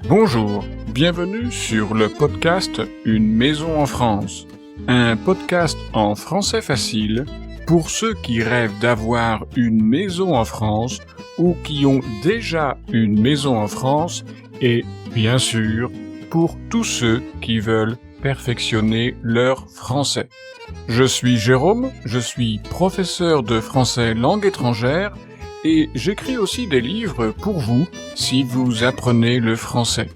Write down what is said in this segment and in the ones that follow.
Bonjour, bienvenue sur le podcast Une maison en France, un podcast en français facile pour ceux qui rêvent d'avoir une maison en France ou qui ont déjà une maison en France et, bien sûr, pour tous ceux qui veulent perfectionner leur français. Je suis Jérôme, je suis professeur de français langue étrangère et j'écris aussi des livres pour vous si vous apprenez le français.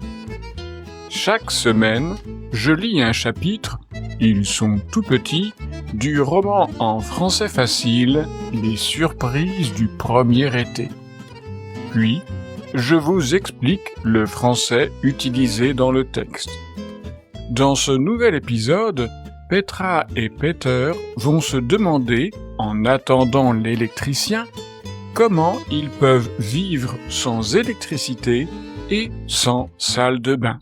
Chaque semaine, je lis un chapitre, ils sont tout petits, du roman en français facile « Les surprises du premier été ». Puis, je vous explique le français utilisé dans le texte. Dans ce nouvel épisode, Petra et Peter vont se demander, en attendant l'électricien, comment ils peuvent vivre sans électricité et sans salle de bain.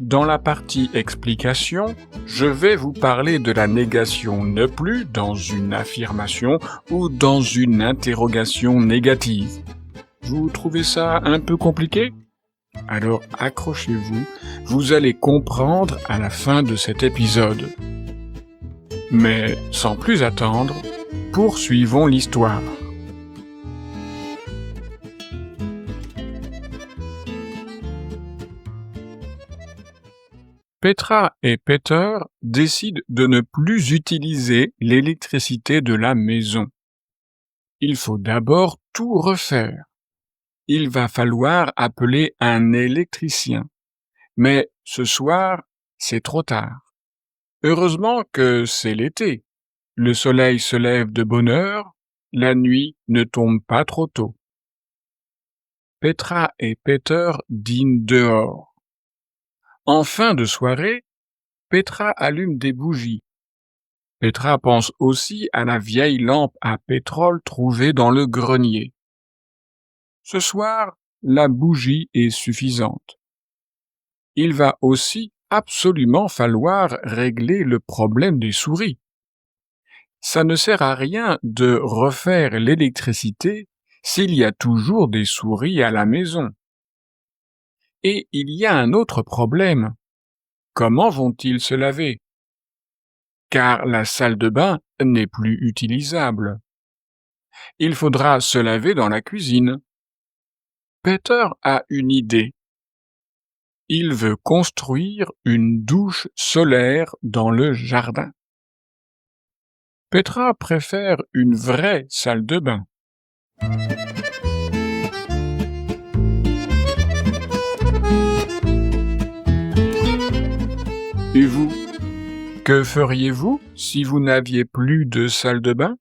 Dans la partie explication, je vais vous parler de la négation ne plus dans une affirmation ou dans une interrogation négative. Vous trouvez ça un peu compliqué ? Alors accrochez-vous, vous allez comprendre à la fin de cet épisode. Mais sans plus attendre, poursuivons l'histoire. Petra et Peter décident de ne plus utiliser l'électricité de la maison. Il faut d'abord tout refaire. Il va falloir appeler un électricien. Mais ce soir, c'est trop tard. Heureusement que c'est l'été. Le soleil se lève de bonne heure, la nuit ne tombe pas trop tôt. Petra et Peter dînent dehors. En fin de soirée, Petra allume des bougies. Petra pense aussi à la vieille lampe à pétrole trouvée dans le grenier. Ce soir, la bougie est suffisante. Il va aussi absolument falloir régler le problème des souris. Ça ne sert à rien de refaire l'électricité s'il y a toujours des souris à la maison. Et il y a un autre problème. Comment vont-ils se laver ? Car la salle de bain n'est plus utilisable. Il faudra se laver dans la cuisine. Peter a une idée. Il veut construire une douche solaire dans le jardin. Petra préfère une vraie salle de bain. Et vous, que feriez-vous si vous n'aviez plus de salle de bain ?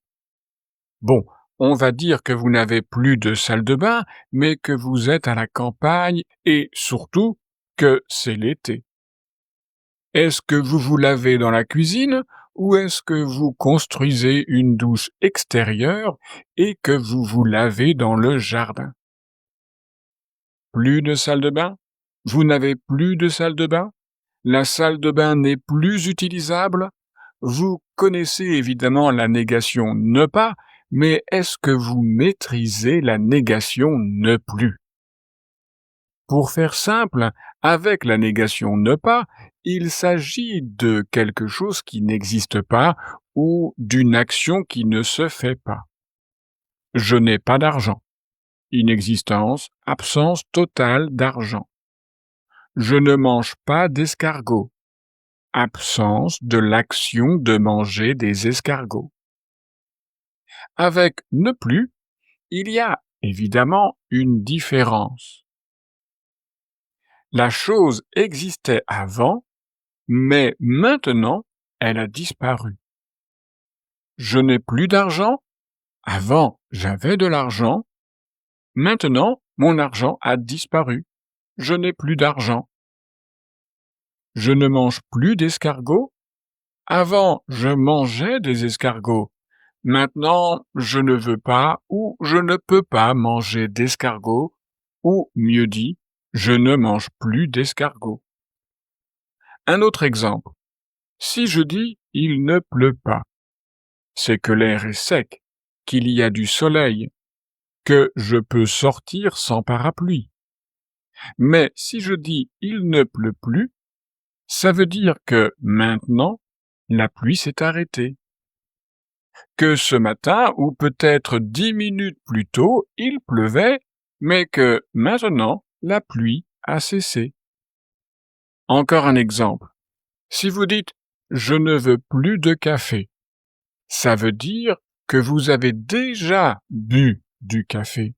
Bon, on va dire que vous n'avez plus de salle de bain, mais que vous êtes à la campagne et surtout que c'est l'été. Est-ce que vous vous lavez dans la cuisine ou est-ce que vous construisez une douche extérieure et que vous vous lavez dans le jardin ? Plus de salle de bain ? Vous n'avez plus de salle de bain ? La salle de bain n'est plus utilisable ? Vous connaissez évidemment la négation ne pas, mais est-ce que vous maîtrisez la négation ne plus ? Pour faire simple, avec la négation ne pas, il s'agit de quelque chose qui n'existe pas ou d'une action qui ne se fait pas. Je n'ai pas d'argent. Inexistence, absence totale d'argent. Je ne mange pas d'escargots. Absence de l'action de manger des escargots. Avec ne plus, il y a évidemment une différence. La chose existait avant, mais maintenant, elle a disparu. Je n'ai plus d'argent. Avant, j'avais de l'argent. Maintenant, mon argent a disparu. Je n'ai plus d'argent. Je ne mange plus d'escargots. Avant, je mangeais des escargots. Maintenant, je ne veux pas ou je ne peux pas manger d'escargots, ou mieux dit, je ne mange plus d'escargots. Un autre exemple. Si je dis « il ne pleut pas », c'est que l'air est sec, qu'il y a du soleil, que je peux sortir sans parapluie. Mais si je dis il ne pleut plus, ça veut dire que maintenant, la pluie s'est arrêtée. Que ce matin, ou peut-être 10 minutes plus tôt, il pleuvait, mais que maintenant, la pluie a cessé. Encore un exemple. Si vous dites je ne veux plus de café, ça veut dire que vous avez déjà bu du café,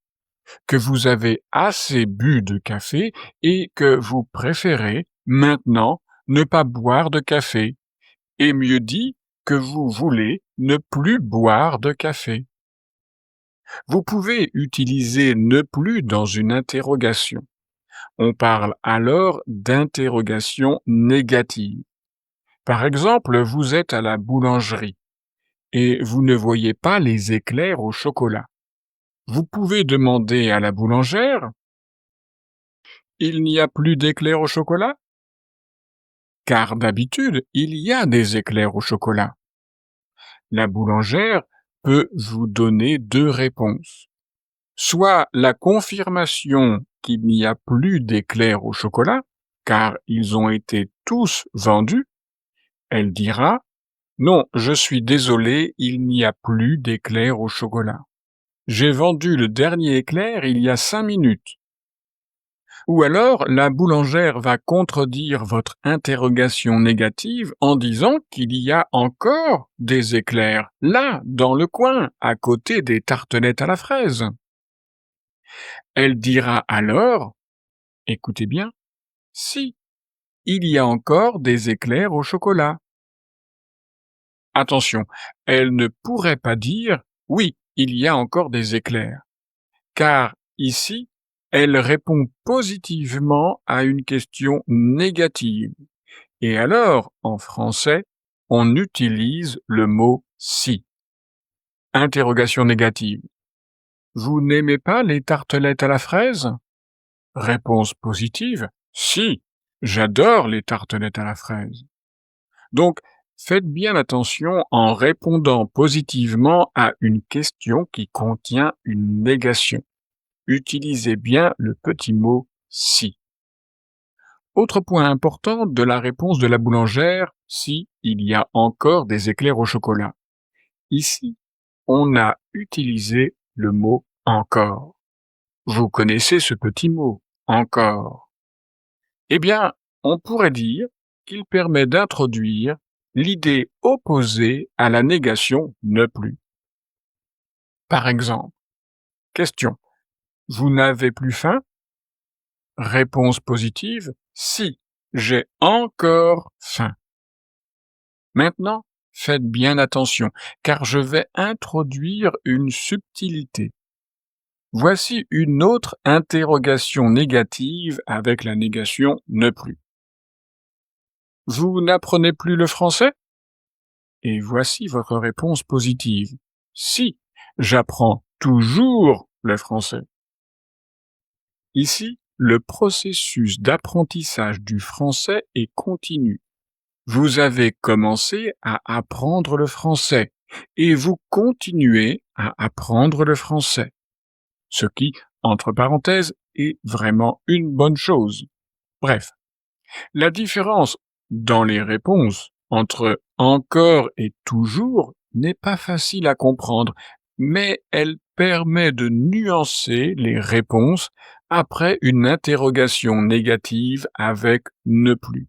que vous avez assez bu de café et que vous préférez maintenant ne pas boire de café, et mieux dit que vous voulez ne plus boire de café. Vous pouvez utiliser ne plus dans une interrogation. On parle alors d'interrogation négative. Par exemple, vous êtes à la boulangerie et vous ne voyez pas les éclairs au chocolat. Vous pouvez demander à la boulangère: il n'y a plus d'éclairs au chocolat? Car d'habitude, il y a des éclairs au chocolat. La boulangère peut vous donner deux réponses. Soit la confirmation qu'il n'y a plus d'éclairs au chocolat, car ils ont été tous vendus. Elle dira: non, je suis désolé, il n'y a plus d'éclairs au chocolat. J'ai vendu le dernier éclair il y a 5 minutes. Ou alors, la boulangère va contredire votre interrogation négative en disant qu'il y a encore des éclairs, là, dans le coin, à côté des tartelettes à la fraise. Elle dira alors: écoutez bien, si, il y a encore des éclairs au chocolat. Attention, elle ne pourrait pas dire oui, il y a encore des éclairs, car ici, elle répond positivement à une question négative. Et alors, en français, on utilise le mot si. Interrogation négative. Vous n'aimez pas les tartelettes à la fraise? Réponse positive. Si, j'adore les tartelettes à la fraise. Donc, faites bien attention en répondant positivement à une question qui contient une négation. Utilisez bien le petit mot si. Autre point important de la réponse de la boulangère: si il y a encore des éclairs au chocolat. Ici, on a utilisé le mot encore. Vous connaissez ce petit mot, encore. Eh bien, on pourrait dire qu'il permet d'introduire l'idée opposée à la négation ne plus. Par exemple, question: vous n'avez plus faim? Réponse positive: si, j'ai encore faim. Maintenant, faites bien attention, car je vais introduire une subtilité. Voici une autre interrogation négative avec la négation ne plus. Vous n'apprenez plus le français? Et voici votre réponse positive. Si, j'apprends toujours le français. Ici, le processus d'apprentissage du français est continu. Vous avez commencé à apprendre le français et vous continuez à apprendre le français. Ce qui, entre parenthèses, est vraiment une bonne chose. Bref, la différence dans les réponses entre encore et toujours n'est pas facile à comprendre, mais elle permet de nuancer les réponses après une interrogation négative avec ne plus.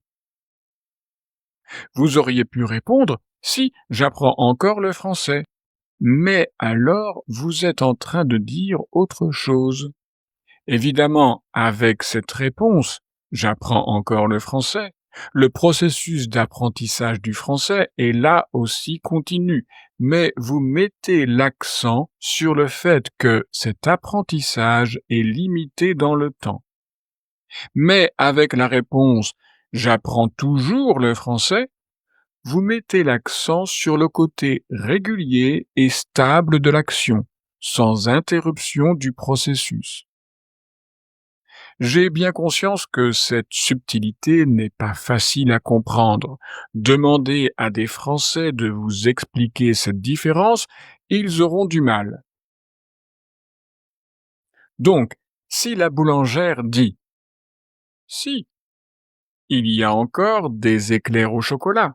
Vous auriez pu répondre: si, j'apprends encore le français. Mais alors, vous êtes en train de dire autre chose. Évidemment, avec cette réponse, j'apprends encore le français, le processus d'apprentissage du français est là aussi continu, mais vous mettez l'accent sur le fait que cet apprentissage est limité dans le temps. Mais avec la réponse j'apprends toujours le français, vous mettez l'accent sur le côté régulier et stable de l'action, sans interruption du processus. J'ai bien conscience que cette subtilité n'est pas facile à comprendre. Demandez à des Français de vous expliquer cette différence, ils auront du mal. Donc, si la boulangère dit Si, il y a encore des éclairs au chocolat.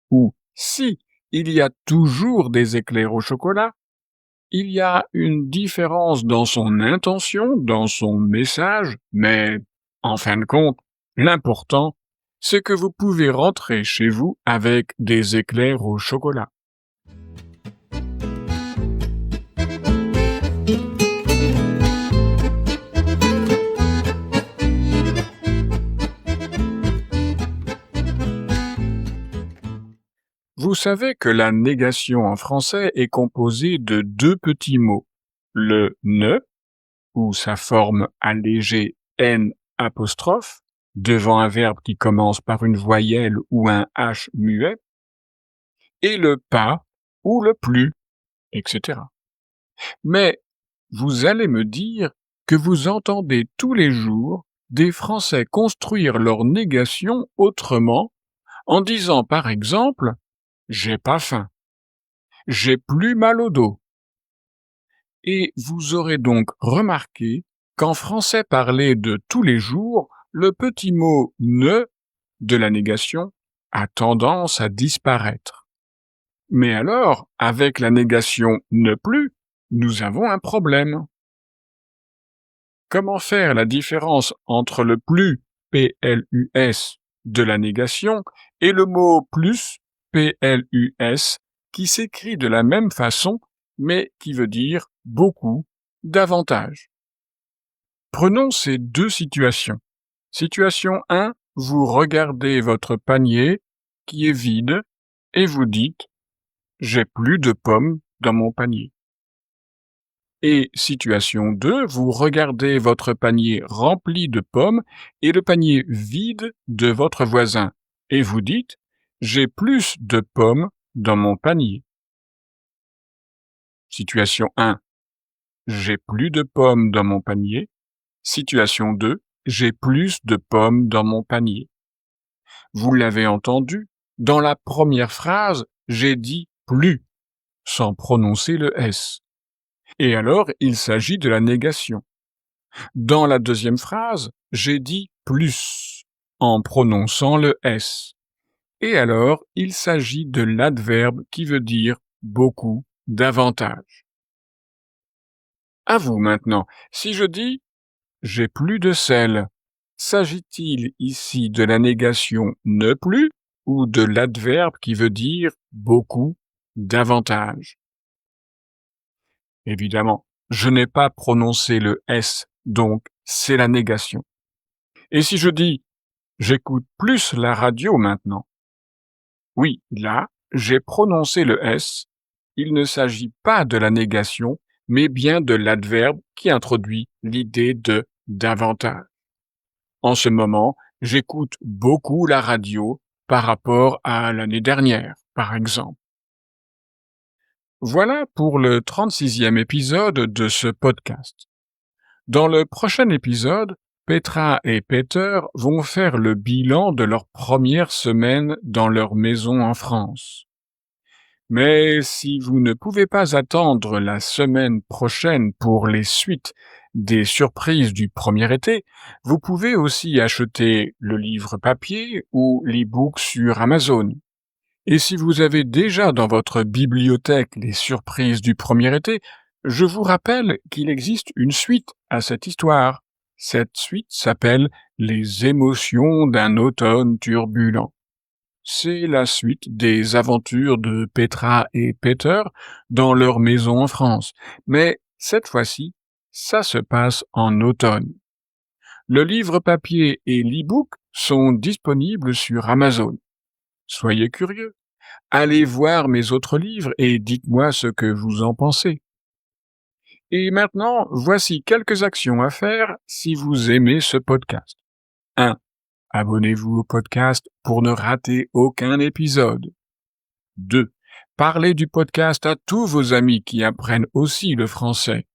Ou si, il y a toujours des éclairs au chocolat. Il y a une différence dans son intention, dans son message, mais en fin de compte, l'important, c'est que vous pouvez rentrer chez vous avec des éclairs au chocolat. Vous savez que la négation en français est composée de deux petits mots, le ne, ou sa forme allégée N apostrophe, devant un verbe qui commence par une voyelle ou un H muet, et le pas ou le plus, etc. Mais vous allez me dire que vous entendez tous les jours des Français construire leur négation autrement, en disant par exemple « j'ai pas faim »,« j'ai plus mal au dos ». Et vous aurez donc remarqué qu'en français parlé de tous les jours, le petit mot « ne » de la négation a tendance à disparaître. Mais alors, avec la négation « ne plus », nous avons un problème. Comment faire la différence entre le plus, P-L-U-S, de la négation, et le mot plus, P-L-U-S, qui s'écrit de la même façon, mais qui veut dire beaucoup, davantage. Prenons ces deux situations. Situation 1, vous regardez votre panier qui est vide et vous dites « j'ai plus de pommes dans mon panier ». Et situation 2, vous regardez votre panier rempli de pommes et le panier vide de votre voisin et vous dites « j'ai plus de pommes dans mon panier ». Situation 1, j'ai plus de pommes dans mon panier. Situation 2, j'ai plus de pommes dans mon panier. Vous l'avez entendu, dans la première phrase, j'ai dit plus, sans prononcer le S. Et alors, il s'agit de la négation. Dans la deuxième phrase, j'ai dit plus, en prononçant le S. Et alors, il s'agit de l'adverbe qui veut dire beaucoup, davantage. À vous maintenant, si je dis j'ai plus de sel, s'agit-il ici de la négation ne plus ou de l'adverbe qui veut dire beaucoup, davantage? Évidemment, je n'ai pas prononcé le S, donc c'est la négation. Et si je dis j'écoute plus la radio maintenant? Oui, là, j'ai prononcé le S. Il ne s'agit pas de la négation, mais bien de l'adverbe qui introduit l'idée de davantage. En ce moment, j'écoute beaucoup la radio par rapport à l'année dernière, par exemple. Voilà pour le 36e épisode de ce podcast. Dans le prochain épisode, Petra et Peter vont faire le bilan de leur première semaine dans leur maison en France. Mais si vous ne pouvez pas attendre la semaine prochaine pour les suites des surprises du premier été, vous pouvez aussi acheter le livre papier ou l'e-book sur Amazon. Et si vous avez déjà dans votre bibliothèque les surprises du premier été, je vous rappelle qu'il existe une suite à cette histoire. Cette suite s'appelle « Les émotions d'un automne turbulent ». C'est la suite des aventures de Petra et Peter dans leur maison en France. Mais cette fois-ci, ça se passe en automne. Le livre papier et l'e-book sont disponibles sur Amazon. Soyez curieux. Allez voir mes autres livres et dites-moi ce que vous en pensez. Et maintenant, voici quelques actions à faire si vous aimez ce podcast. 1. Abonnez-vous au podcast pour ne rater aucun épisode. 2. Parlez du podcast à tous vos amis qui apprennent aussi le français.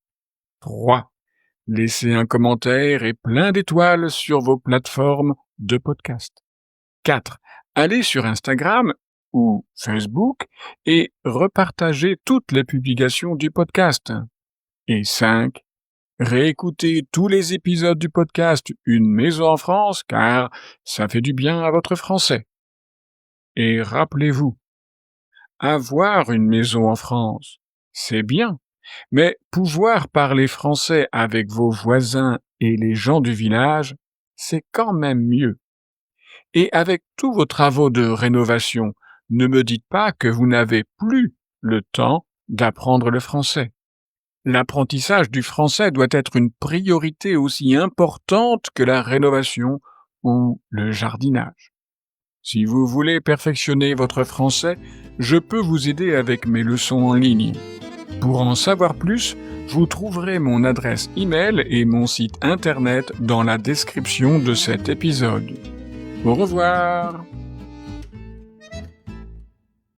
3. Laissez un commentaire et plein d'étoiles sur vos plateformes de podcast. 4. Allez sur Instagram ou Facebook et repartagez toutes les publications du podcast. Et 5. Réécoutez tous les épisodes du podcast Une maison en France car ça fait du bien à votre français. Et rappelez-vous, avoir une maison en France, c'est bien, mais pouvoir parler français avec vos voisins et les gens du village, c'est quand même mieux. Et avec tous vos travaux de rénovation, ne me dites pas que vous n'avez plus le temps d'apprendre le français. L'apprentissage du français doit être une priorité aussi importante que la rénovation ou le jardinage. Si vous voulez perfectionner votre français, je peux vous aider avec mes leçons en ligne. Pour en savoir plus, vous trouverez mon adresse e-mail et mon site internet dans la description de cet épisode. Au revoir!